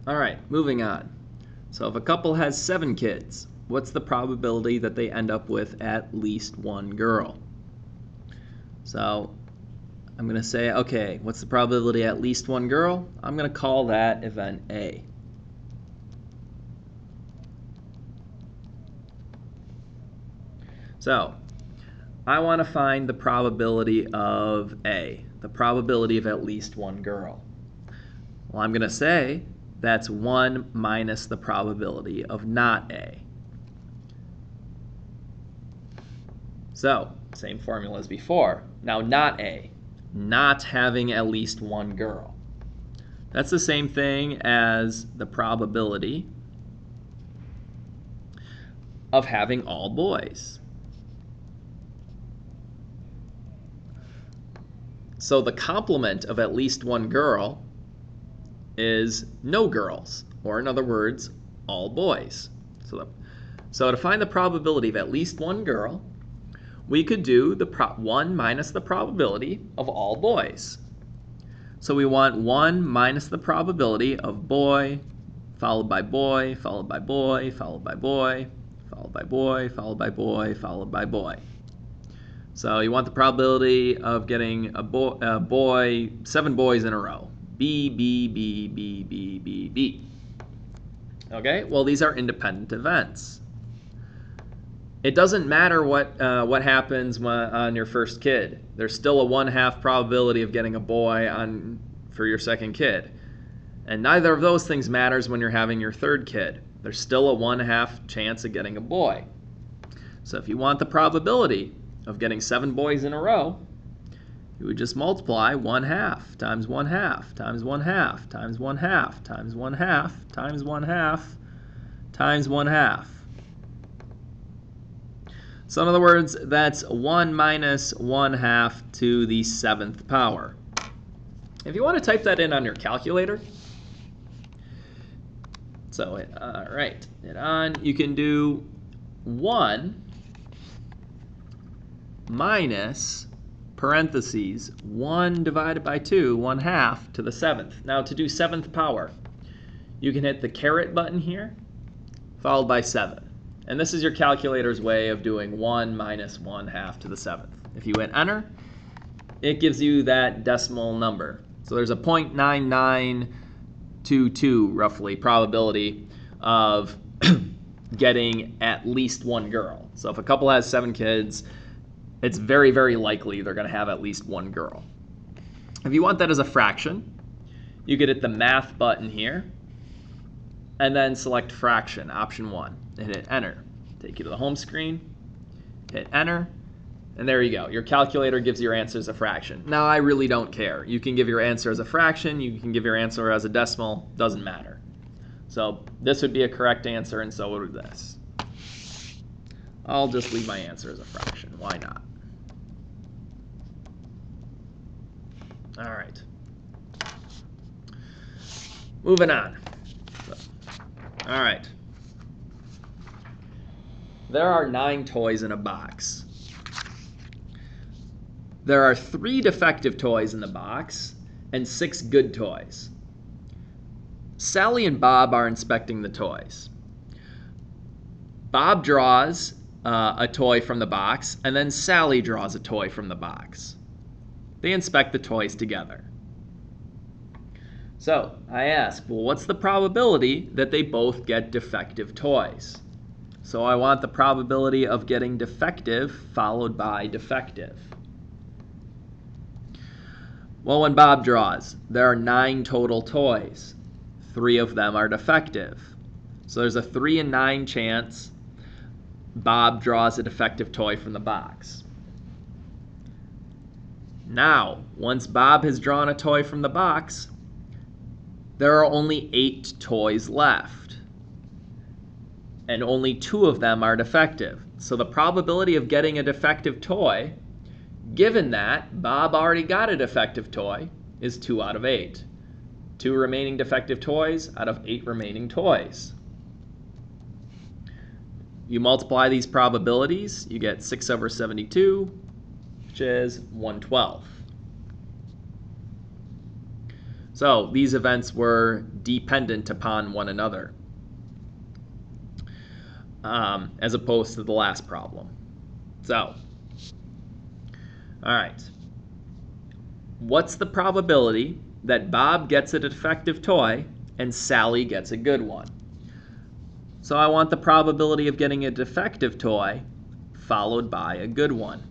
All right, moving on. So if a couple has 7 kids, what's the probability that they end up with at least one girl? So I'm going to say, okay, what's the probability at least one girl? I'm going to call that event A. So I want to find the probability of A, the probability of at least one girl. Well, I'm going to say that's 1 minus the probability of not A. So, same formula as before. Now, not A, not having at least one girl. That's the same thing as the probability of having all boys. So the complement of at least one girl is no girls, or in other words, all boys. So to find the probability of at least one girl, we could do the 1 minus the probability of all boys. So we want 1 minus the probability of boy, followed by boy, followed by boy, followed by boy, followed by boy, followed by boy, followed by boy. So you want the probability of getting a boy 7 boys in a row. B, B, B, B, B, B, B. Okay, well these are independent events. It doesn't matter what happens on your first kid. There's still a 1/2 probability of getting a boy for your second kid. And neither of those things matters when you're having your third kid. There's still a 1/2 chance of getting a boy. So if you want the probability of getting 7 boys in a row, you would just multiply 1/2 times 1/2 times 1/2 times 1/2 times 1/2 times 1/2 times 1/2. So in other words, that's 1 minus 1/2 to the 7th power. If you want to type that in on your calculator, so hit on, you can do 1 minus parentheses 1 divided by 2, 1/2 to the 7th. Now to do 7th power, you can hit the caret button here, followed by 7. And this is your calculator's way of doing 1 minus 1/2 to the 7th. If you hit enter, it gives you that decimal number. So there's a 0.9922 roughly probability of getting at least one girl. So if a couple has 7 kids, it's very, very likely they're going to have at least one girl. If you want that as a fraction, you could hit the math button here, and then select fraction, option 1, and hit enter. Take you to the home screen, hit enter, and there you go. Your calculator gives your answer as a fraction. Now I really don't care. You can give your answer as a fraction, you can give your answer as a decimal, doesn't matter. So this would be a correct answer, and so would this. I'll just leave my answer as a fraction. Why not? All right. Moving on. All right. There are 9 toys in a box. There are 3 defective toys in the box and 6 good toys. Sally and Bob are inspecting the toys. Bob draws a toy from the box, and then Sally draws a toy from the box. They inspect the toys together. So I ask, well, what's the probability that they both get defective toys? So I want the probability of getting defective followed by defective. Well, when Bob draws, there are 9 total toys. 3 of them are defective. So there's a 3 in 9 chance Bob draws a defective toy from the box. Now, once Bob has drawn a toy from the box, there are only 8 toys left. And only 2 of them are defective. So the probability of getting a defective toy, given that Bob already got a defective toy, is 2 out of 8. 2 remaining defective toys out of 8 remaining toys. You multiply these probabilities, you get 6 over 72, which is 1/12. So these events were dependent upon one another, as opposed to the last problem. So, all right. What's the probability that Bob gets a defective toy and Sally gets a good one? So I want the probability of getting a defective toy followed by a good one.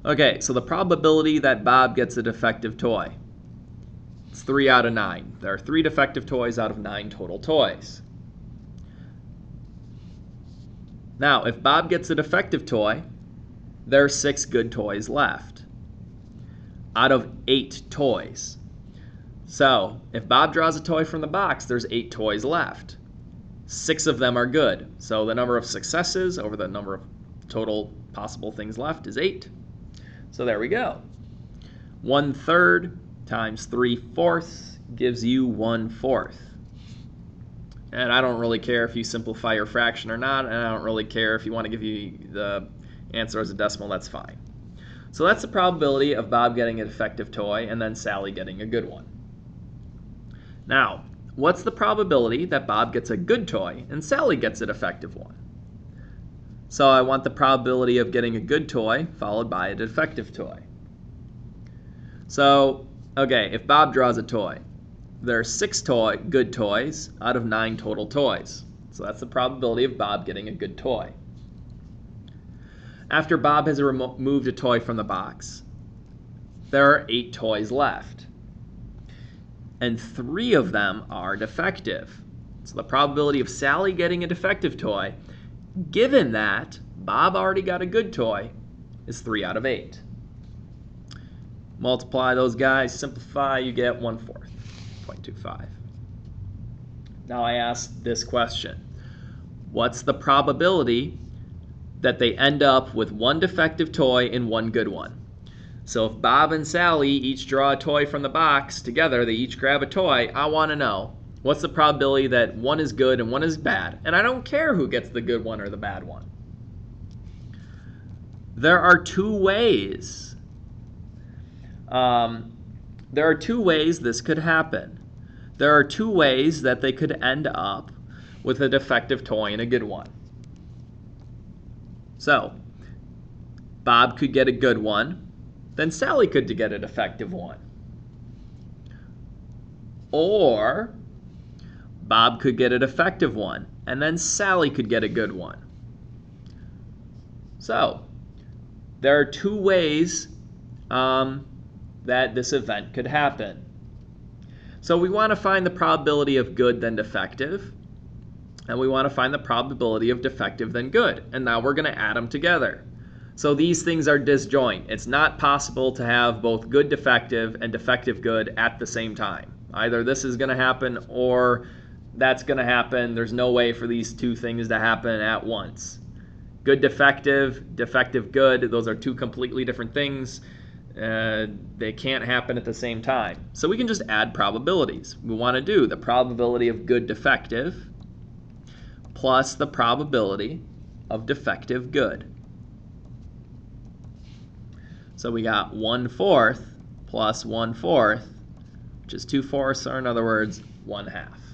Okay, so the probability that Bob gets a defective toy, it's 3 out of 9. There are 3 defective toys out of 9 total toys. Now, if Bob gets a defective toy, there are 6 good toys left out of 8 toys. So, if Bob draws a toy from the box, there's 8 toys left. 6 of them are good. So the number of successes over the number of total possible things left is 8. So there we go. 1/3 times 3/4 gives you 1/4. And I don't really care if you simplify your fraction or not, and I don't really care if you want to give you the answer as a decimal, that's fine. So that's the probability of Bob getting a defective toy and then Sally getting a good one. Now, what's the probability that Bob gets a good toy and Sally gets a defective one? So I want the probability of getting a good toy followed by a defective toy. So, okay, if Bob draws a toy, there are 6 good toys out of 9 total toys. So that's the probability of Bob getting a good toy. After Bob has removed a toy from the box, there are 8 toys left. And 3 of them are defective. So the probability of Sally getting a defective toy, given that Bob already got a good toy, is 3 out of 8. Multiply those guys, simplify, you get 1/4, 0.25. Now I ask this question. What's the probability that they end up with 1 defective toy and 1 good one? So if Bob and Sally each draw a toy from the box together, they each grab a toy, I want to know what's the probability that 1 is good and 1 is bad? And I don't care who gets the good one or the bad one. There are 2 ways. There are 2 ways this could happen. There are 2 ways that they could end up with a defective toy and a good one. So, Bob could get a good one, then Sally could get a defective one. Or Bob could get a defective one, and then Sally could get a good one. So, there are 2 ways that this event could happen. So we want to find the probability of good then defective, and we want to find the probability of defective then good. And now we're going to add them together. So these things are disjoint. It's not possible to have both good defective and defective good at the same time. Either this is going to happen or that's going to happen. There's no way for these 2 things to happen at once. Good defective, defective good, those are 2 completely different things. They can't happen at the same time. So we can just add probabilities. We want to do the probability of good defective plus the probability of defective good. So we got 1/4 plus 1/4, which is 2/4, or in other words, 1/2.